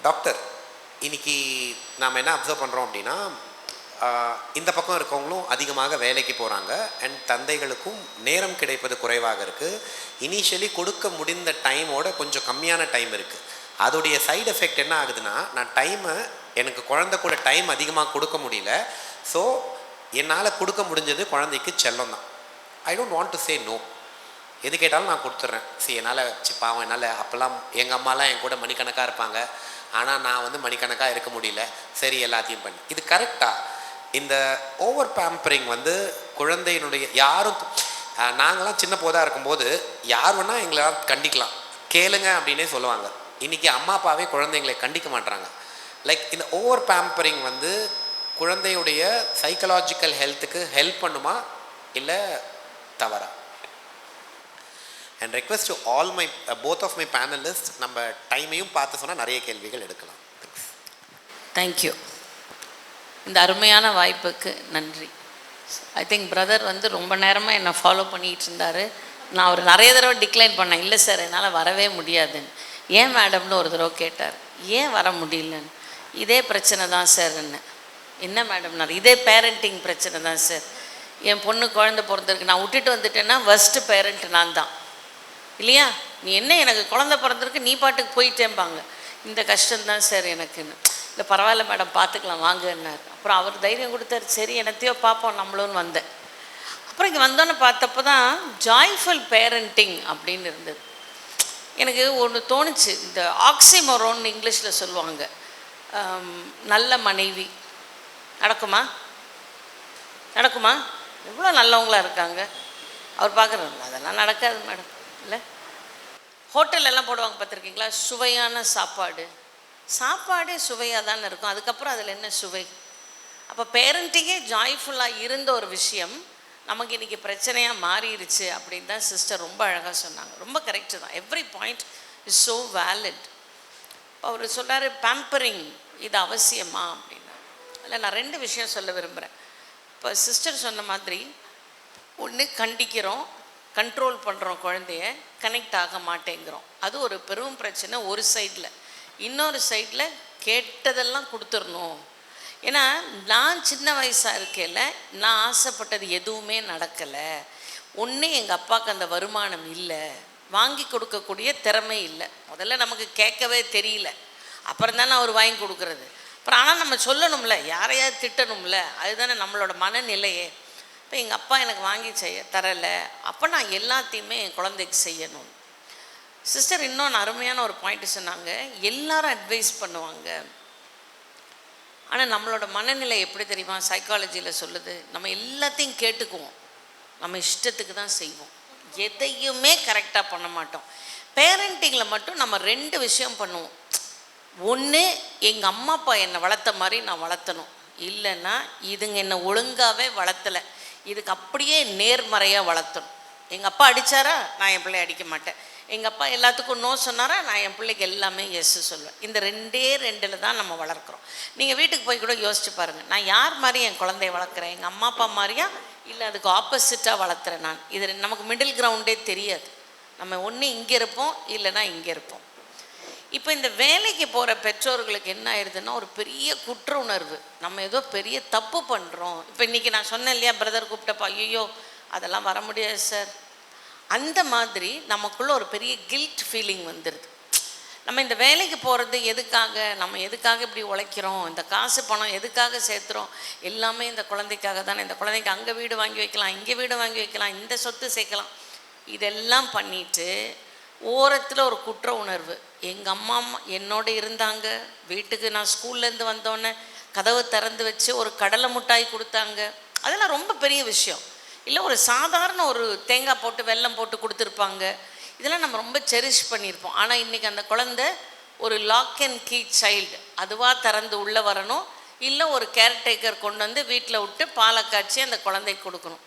Doctor, இன்னைக்கு நாம் என்ன அப்சர்வ் பண்ணுறோம் அப்படின்னா, இந்த பக்கம் இருக்கவங்களும் அதிகமாக வேலைக்கு போகிறாங்க அண்ட் தந்தைகளுக்கும் நேரம் கிடைப்பது குறைவாக இருக்குது. இனிஷியலி கொடுக்க முடிந்த டைமோட கொஞ்சம் கம்மியான டைம் இருக்குது. அதோடைய சைடு எஃபெக்ட் என்ன ஆகுதுன்னா, நான் எனக்கு குழந்தை கூட டைம் அதிகமாக கொடுக்க முடியல. ஸோ என்னால் கொடுக்க முடிஞ்சது குழந்தைக்கு செல்லம் தான். I don't want to say no. எது கேட்டாலும் நான் கொடுத்துட்றேன். சரி, என்னால் பாவம், என்னால் அப்போல்லாம் எங்கள் அம்மாலாம் என் கூட மணிக்கணக்காக இருப்பாங்க, ஆனால் நான் மணிக்கணக்காக இருக்க முடியல, சரி எல்லாத்தையும் பண்ணி. இது கரெக்டாக? இந்த ஓவர் பேம்பரிங் குழந்தையினுடைய யாரும், நாங்களாம் சின்ன போதாக இருக்கும்போது யார் வேணால் எங்களை கண்டிக்கலாம், கேளுங்க அப்படின்னே சொல்லுவாங்க. இன்றைக்கி அம்மா அப்பாவே குழந்தைங்களை கண்டிக்க மாட்டுறாங்க. லைக் இந்த ஓவர் பேம்பரிங் குழந்தையுடைய சைக்கலாஜிக்கல் ஹெல்த்துக்கு ஹெல்ப் பண்ணுமா இல்லை தவறா? And request to all both of my panelist, நம்ம டைமையும் பார்த்து சொன்னால் நிறைய கேள்விகள் எடுக்கலாம். தேங்க்யூ. இந்த அருமையான வாய்ப்புக்கு நன்றி. ஐ திங்க் பிரதர் ரொம்ப நேரமாக என்னை ஃபாலோ பண்ணிகிட்டு இருந்தார். நான் ஒரு நிறைய தடவை டிக்ளைன் பண்ணேன், இல்லை சார் என்னால் வரவே முடியாதுன்னு. ஏன் மேடம்னு ஒரு தடவை கேட்டார், ஏன் வர முடியலன்னு. இதே பிரச்சனை தான் சார். என்ன மேடம்னார், இதே பேரண்டிங் பிரச்சனை தான் சார். என் பொண்ணு குழந்தை பிறந்திருக்கு, நான் விட்டுட்டு வந்துட்டேன்னா ஃபஸ்ட்டு பேரண்ட் நான் தான் இல்லையா? நீ என்ன எனக்கு குழந்தை பிறந்திருக்கு, நீ பாட்டுக்கு போயிட்டேம்பாங்க. இந்த கஷ்டம்தான் சார் எனக்குன்னு. இல்லை பரவாயில்ல மேடம் பார்த்துக்கலாம் வாங்கன்னார். அப்புறம் அவர் தைரியம் கொடுத்தாரு, சரி என்னத்தையோ பார்ப்போம் நம்மளும் வந்தேன். அப்புறம் இங்கே வந்தோன்னு பார்த்தப்போ தான் ஜாய்ஃபுல் பேரண்டிங் அப்படின்னு இருந்தது. எனக்கு ஒன்று தோணுச்சு, இந்த ஆக்சிமோரோன்னு இங்கிலீஷில் சொல்லுவாங்க, நல்ல மனைவி. நடக்குமா? நடக்குமா? எவ்வளோ நல்லவங்களாக இருக்காங்க. அவர் பார்க்குறாரு, அதெல்லாம் நடக்காது மேடம். இல்லை ஹோட்டலெல்லாம் போடுவாங்க பார்த்துருக்கீங்களா, சுவையான சாப்பாடே சுவையாக தானே இருக்கும், அதுக்கப்புறம் அதில் என்ன சுவை? அப்போ பேரண்டிங்கே ஜாய்ஃபுல்லாக இருந்த ஒரு விஷயம் நமக்கு இன்றைக்கி பிரச்சனையாக மாறிடுச்சு அப்படின்னு தான் சிஸ்டர் ரொம்ப அழகாக சொன்னாங்க. ரொம்ப கரெக்டு தான். Every point is so valid. அவர் சொல்கிறார் பேம்பரிங் இது அவசியமா அப்படின்னா. அதில் நான் 2 விஷயம் சொல்ல விரும்புகிறேன். இப்போ சிஸ்டர் சொன்ன மாதிரி, ஒன்று கண்டிக்கிறோம், கண்ட்ரோல் பண்ணுறோம், குழந்தைய கனெக்ட் ஆக மாட்டேங்கிறோம். அது ஒரு பெரும் பிரச்சனை ஒரு சைடில். இன்னொரு சைடில் கேட்டதெல்லாம் கொடுத்துடணும். ஏன்னா நான் சின்ன வயசாக இருக்கையில் நான் ஆசைப்பட்டது எதுவுமே நடக்கலை. ஒன்று எங்கள் அப்பாவுக்கு அந்த வருமானம் இல்லை, வாங்கி கொடுக்கக்கூடிய திறமை இல்லை. முதல்ல நமக்கு கேட்கவே தெரியல, அப்புறம் தானே அவர் வாங்கி கொடுக்குறது. அப்புறம் ஆனால் நம்ம சொல்லணும்ல, யாரையாவது திட்டணும்ல, அதுதானே நம்மளோட மனநிலையே. இப்போ எங்கள் அப்பா எனக்கு வாங்கி தரலை, அப்போ நான் எல்லாத்தையுமே என் குழந்தைக்கு செய்யணும். சிஸ்டர் இன்னொன்று அருமையான ஒரு பாயிண்ட் சொன்னாங்க, எல்லாரும் அட்வைஸ் பண்ணுவாங்க, ஆனால் நம்மளோட மனநிலை எப்படி தெரியுமா, சைக்காலஜியில் சொல்லுது, நம்ம எல்லாத்தையும் கேட்டுக்குவோம், நம்ம இஷ்டத்துக்கு தான் செய்வோம், எதையுமே கரெக்டாக பண்ண மாட்டோம். பேரண்டிங்கில் மட்டும் நம்ம 2 விஷயம் பண்ணுவோம். ஒன்று, எங்கள் அம்மா அப்பா என்னை வளர்த்த மாதிரி நான் வளர்த்தணும், இல்லைன்னா இதுங்க என்னை ஒழுங்காகவே வளர்த்தலை, இதுக்கு அப்படியே நேர்மறையாக வளர்த்தணும். எங்கள் அப்பா அடித்தாரா, நான் என் பிள்ளைய அடிக்க மாட்டேன். எங்கள் அப்பா எல்லாத்துக்கும் நோ சொன்னாரா, நான் என் பிள்ளைக்கு எல்லாமே எஸ் சொல்லுவேன். இந்த 2 தான் நம்ம வளர்க்குறோம். நீங்கள் வீட்டுக்கு போய் கூட யோசிச்சு பாருங்கள், நான் யார் மாதிரி என் குழந்தைய வளர்க்குறேன், எங்கள் அம்மா அப்பா மாதிரியா இல்லை அதுக்கு ஆப்போசிட்டாக வளர்த்துறேன் நான்? இது நமக்கு மிடில் கிரவுண்டே தெரியாது. நம்ம ஒன்று இங்கே இருப்போம், இல்லைன்னா இங்கே இருப்போம். இப்போ இந்த வேலைக்கு போகிற பெற்றோர்களுக்கு என்ன ஆயிடுதுன்னா, ஒரு பெரிய குற்ற உணர்வு, நம்ம ஏதோ பெரிய தப்பு பண்ணுறோம். இப்போ இன்றைக்கி நான் சொன்னேன் இல்லையா, பிரதர் கூப்பிட்டப்பா, ஐயோ அதெல்லாம் வர முடியாது சார், அந்த மாதிரி நமக்குள்ளே ஒரு பெரிய கில்ட் ஃபீலிங் வந்துடுது. நம்ம இந்த வேலைக்கு போகிறது எதுக்காக, நம்ம எதுக்காக இப்படி உழைக்கிறோம், இந்த காசு பணம் எதுக்காக சேர்த்துறோம், எல்லாமே இந்த குழந்தைக்காக தானே. இந்த குழந்தைக்கு அங்கே வீடு வாங்கி வைக்கலாம், இங்கே வீடு வாங்கி வைக்கலாம், இந்த சொத்து சேர்க்கலாம், இதெல்லாம் பண்ணிவிட்டு ஓரத்தில் ஒரு குற்ற உணர்வு. எங்கள் அம்மா என்னோட இருந்தாங்க, வீட்டுக்கு நான் ஸ்கூல்லேருந்து வந்தோடனே கதவை திறந்து வச்சு ஒரு கடலை மிட்டாய் கொடுத்தாங்க, அதெல்லாம் ரொம்ப பெரிய விஷயம் இல்லை. ஒரு சாதாரண ஒரு தேங்காய் போட்டு வெல்லம் போட்டு கொடுத்துருப்பாங்க, இதெல்லாம் நம்ம ரொம்ப செரிஷ் பண்ணியிருப்போம். ஆனால் இன்றைக்கி அந்த குழந்தை ஒரு லாக் அண்ட் கீ சைல்டு, அதுவாக திறந்து உள்ளே வரணும், இல்லை ஒரு கேர்டேக்கர் கொண்டு வந்து வீட்டில் விட்டு பாலை காய்ச்சி அந்த குழந்தைக்கு கொடுக்கணும்.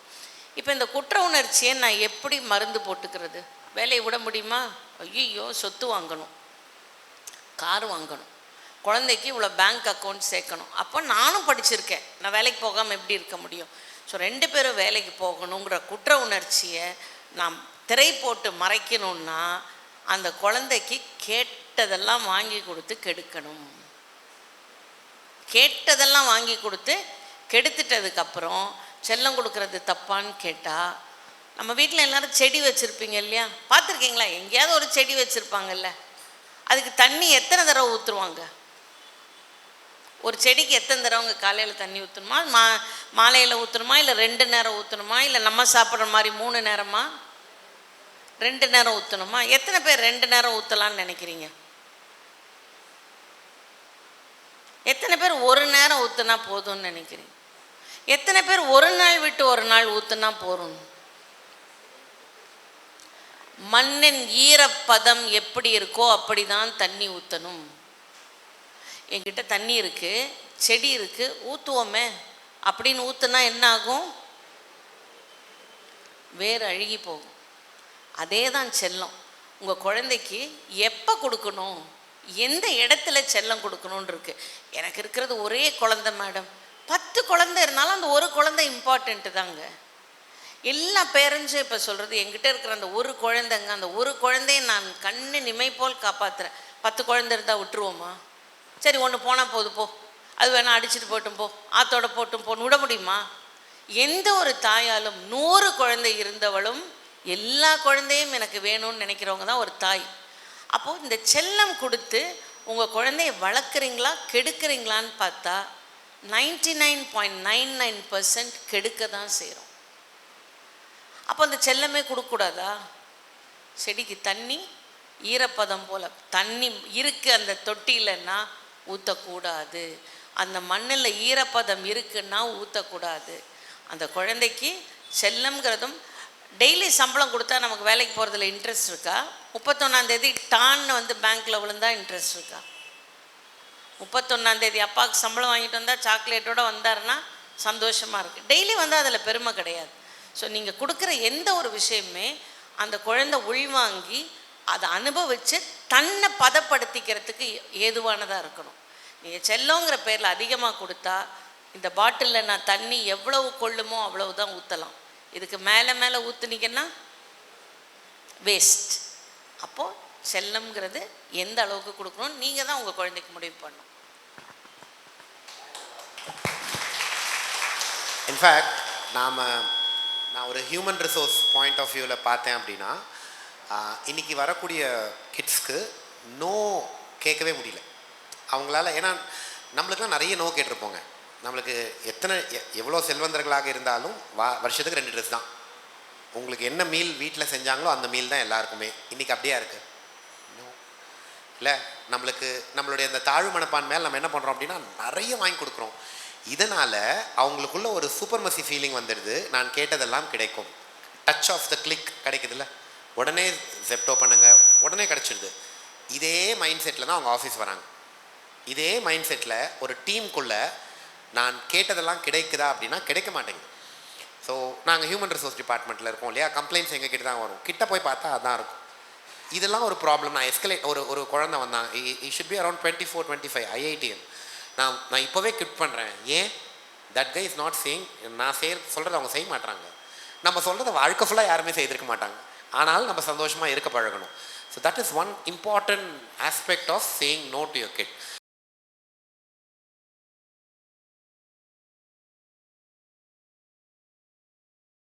இப்போ இந்த குற்ற உணர்ச்சியை நான் எப்படி மருந்து போட்டுக்கிறது? வேலையை விட முடியுமா? ஐயோ சொத்து வாங்கணும், கார் வாங்கணும், குழந்தைக்கு இவ்வளோ பேங்க் அக்கௌண்ட் சேர்க்கணும். அப்போ நானும் படிச்சிருக்கேன், நான் வேலைக்கு போகாமல் எப்படி இருக்க முடியும்? ஸோ 2 பேரும் வேலைக்கு போகணுங்கிற குற்ற உணர்ச்சியை நாம் திரை போட்டு மறைக்கணுன்னா அந்த குழந்தைக்கு கேட்ட கேட்டதெல்லாம் வாங்கி கொடுத்து கெடுக்கணும். கேட்டதெல்லாம் வாங்கி கொடுத்து கெடுத்துட்டதுக்கப்புறம் செல்லம் கொடுக்கறது தப்பான்னு கேட்டால், நம்ம வீட்டில் எல்லோரும் செடி வச்சுருப்பீங்க இல்லையா, பார்த்துருக்கீங்களா? எங்கேயாவது ஒரு செடி வச்சுருப்பாங்கல்ல, அதுக்கு தண்ணி எத்தனை தடவை ஊற்றுருவாங்க? ஒரு செடிக்கு எத்தனை தடவை காலையில் தண்ணி ஊற்றணுமா, மாலையில் ஊற்றணுமா, இல்லை 2 நேரம் ஊற்றணுமா, இல்லை நம்ம சாப்பிட்ற மாதிரி 3 நேரமா, 2 நேரம் ஊற்றணுமா? எத்தனை பேர் 2 நேரம் ஊற்றலான்னு நினைக்கிறீங்க? எத்தனை பேர் 1 நேரம் ஊற்றுனா போதும்னு நினைக்கிறீங்க? எத்தனை பேர் 1 நாள் விட்டு 1 நாள் ஊற்றுனா போதும்? மண்ணின் ஈரப்பதம் எப்படி இருக்கோ அப்படி தான் தண்ணி ஊற்றணும். என்கிட்ட தண்ணி இருக்குது, செடி இருக்குது, ஊற்றுவோமே அப்படின்னு ஊற்றுனா என்ன ஆகும்? வேர் அழுகி போகும். அதே தான் செல்லம். உங்கள் குழந்தைக்கு எப்போ கொடுக்கணும், எந்த இடத்துல செல்லம் கொடுக்கணுன்னு இருக்குது. எனக்கு இருக்கிறது ஒரே குழந்தை மேடம். 10 குழந்தை இருந்தாலும் அந்த ஒரு குழந்தை இம்பார்ட்டண்ட்டு தாங்க. எல்லா பேரண்ட்ஸும் இப்போ சொல்கிறது, என்கிட்ட இருக்கிற அந்த ஒரு குழந்தைங்க, அந்த ஒரு குழந்தைய நான் கண்ணு நிமை போல் காப்பாற்றுறேன். 10 குழந்தை இருந்தால் விட்டுருவோமா? சரி, ஒன்று போனால் போது போ, அது வேணால் அடிச்சுட்டு போட்டும் போ, ஆத்தோட போட்டும் போன்னு விட முடியுமா? எந்த ஒரு தாயாலும் 100 குழந்தை இருந்தவளும் எல்லா குழந்தையும் எனக்கு வேணும்னு நினைக்கிறவங்க தான் ஒரு தாய். அப்போது இந்த செல்லம் கொடுத்து உங்கள் குழந்தைய வளர்க்குறீங்களா கெடுக்கிறீங்களான்னு பார்த்தா 99.99% கெடுக்க தான் செய்கிறோம். அப்போ அந்த செல்லமே கொடுக்கக்கூடாதா? செடிக்கு தண்ணி ஈரப்பதம் போல் தண்ணி இருக்குது அந்த தொட்டியிலன்னா ஊற்றக்கூடாது. அந்த மண்ணில் ஈரப்பதம் இருக்குன்னா ஊற்றக்கூடாது. அந்த குழந்தைக்கு செல்லம்ங்கிறதும் டெய்லி சம்பளம் கொடுத்தா நமக்கு வேலைக்கு போகிறதுல இன்ட்ரெஸ்ட் இருக்கா? 31ஆந்தேதி டான்னு வந்து பேங்க்கில் விழுந்தால் இன்ட்ரெஸ்ட் இருக்கா? 31ஆந்தேதி அப்பாவுக்கு சம்பளம் வாங்கிட்டு வந்தால் சாக்லேட்டோடு வந்தாருன்னா சந்தோஷமாக இருக்குது. டெய்லி வந்து அதில் பெருமை கிடையாது. ஸோ நீங்கள் கொடுக்குற எந்த ஒரு விஷயமே அந்த குழந்தை உள்வாங்கி அதை அனுபவித்து தன்னை பதப்படுத்திக்கிறதுக்கு ஏதுவானதாக இருக்கணும். நீங்கள் செல்லோங்கிற பேரில் அதிகமாக கொடுத்தா இந்த பாட்டிலில் நான் தண்ணி எவ்வளவு கொள்ளுமோ அவ்வளவு தான் ஊற்றலாம். இதுக்கு மேலே மேலே ஊற்றுனீங்கன்னா வேஸ்ட். அப்போது செல்லம்ங்கிறது எந்த அளவுக்கு கொடுக்கணும் நீங்கள் தான் உங்கள் குழந்தைக்கு முடிவு பண்ணணும். இன்ஃபேக்ட் நான் ஒரு ஹியூமன் ரிசோர்ஸ் பாயிண்ட் ஆஃப் வியூவில் பார்த்தேன் அப்படின்னா, இன்றைக்கி வரக்கூடிய கிட்ஸ்க்கு நோ கேட்கவே முடியல அவங்களால. ஏன்னா நம்மளுக்கெல்லாம் நிறைய நோ கேட்டிருப்போங்க. நம்மளுக்கு எவ்வளோ செல்வந்தர்களாக இருந்தாலும் வருஷத்துக்கு 2 ட்ரெஸ் தான். உங்களுக்கு என்ன மீல் வீட்டில் செஞ்சாங்களோ அந்த மீல் தான் எல்லாருக்குமே. இன்றைக்கி அப்படியே இருக்குது இல்லை? நம்மளுடைய அந்த தாழ்வு மனப்பான்மையால் நம்ம என்ன பண்ணுறோம் அப்படின்னா நிறைய வாங்கி கொடுக்குறோம். இதனால் அவங்களுக்குள்ள ஒரு சூப்பர்மசி ஃபீலிங் வந்துடுது. நான் கேட்டதெல்லாம் கிடைக்கும், டச் ஆஃப் த கிளிக் கிடைக்குதுல்ல, உடனே ஜெப்டோ பண்ணுங்க, உடனே கிடச்சிடுது. இதே மைண்ட் செட்டில் தான் அவங்க ஆஃபீஸ் வராங்க. இதே மைண்ட் செட்டில் ஒரு டீமுக்குள்ளே நான் கேட்டதெல்லாம் கிடைக்குதா அப்படின்னா கிடைக்க மாட்டேங்குது. ஸோ நாங்கள் ஹியூமன் ரிசோர்ஸ் டிபார்ட்மெண்ட்டில் இருக்கோம் இல்லையா, கம்ப்ளைண்ட்ஸ் எங்கள் கிட்ட தான் வரும். கிட்ட போய் பார்த்தா அதான் இருக்கும். இதெல்லாம் ஒரு ப்ராப்ளம். நான் எஸ்கலேட் ஒரு குழந்தை வந்தாங்க, இ ஷுட் பி அரௌண்ட் 24-25 ஐஐடிஎன். நான் இப்போவே கிட் பண்ணுறேன். ஏன்? That guy is not saying. நான் சொல்கிறத அவங்க செய்ய மாட்டாங்க. நம்ம சொல்கிறத வாழ்க்கை ஃபுல்லாக யாருமே செய்திருக்க மாட்டாங்க. ஆனால் நம்ம சந்தோஷமாக இருக்க பழகணும். So that is one important aspect of saying no to your kit.